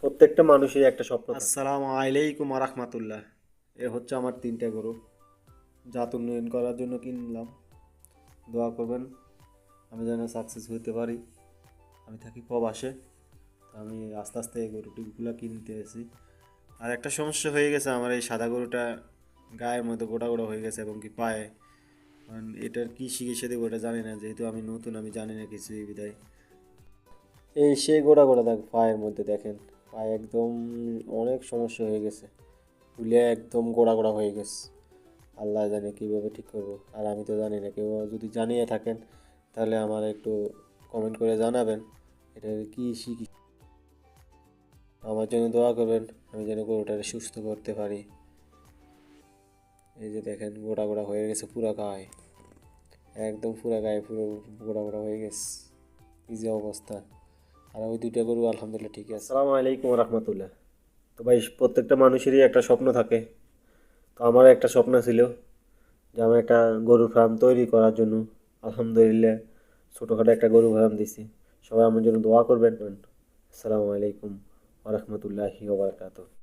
প্রত্যেকটা মানুষেরই একটা স্বপ্ন থাকে। আসসালামু আলাইকুম রাহমাতুল্লাহ। এ হচ্ছে আমার 3টা গরু, জাত উন্নয়ন করার জন্য কিনলাম। দোয়া করবেন আমি যেন সাকসেস হতে পারি। আমি থাকি প্রবাসে, তো আমি আস্তে আস্তে এই গরুটিগুলো কিনতে এসেছি। আর একটা সমস্যা হয়ে গেছে, আমার এই সাদা গরুটা গায়ের মধ্যে গোটা গোটা হয়ে গেছে এবং কি পায়ে, কারণ এটার কী চিকিৎসা দেবো এটা জানি না, যেহেতু আমি নতুন, আমি জানি না কিছুই বিদায়। এই সেই গোড়া গোড়া দেখ পায়ের মধ্যে দেখেন, পায়ে একদম অনেক সমস্যা হয়ে গেছে, ফুলে একদম গোড়া গোড়া হয়ে গেছে। আল্লাহ জানে কীভাবে ঠিক করবো, আর আমি তো জানি না। কেউ যদি জানিয়ে থাকেন তাহলে আমার একটু কমেন্ট করে জানাবেন এটার কী শিখি। আমার জন্য দোয়া করবেন, আমি যেন গরুটাকে সুস্থ করতে পারি। এই যে দেখেন গোড়া গোড়া হয়ে গেছে পুরা গায়ে, একদম পুরা গায়ে পুরো গোড়া গোড়া হয়ে গেছে। কি যে অবস্থা। আর ওই 2টা গরু আলহামদুলিল্লাহ ঠিক আছে। আসসালামু আলাইকুম রহমতুল্লাহ। তো ভাই, প্রত্যেকটা মানুষেরই একটা স্বপ্ন থাকে। তো আমারও একটা স্বপ্ন ছিল যে আমি একটা গরুর ফার্ম তৈরি করার জন্য আলহামদুলিল্লাহ ছোটোখাটো একটা গরু ফার্ম দিছি। সবাই আমার জন্য দোয়া করবেন। আসসালামু আলাইকুম ওয়া রাহমাতুল্লাহি ওয়া বারাকাতুহু।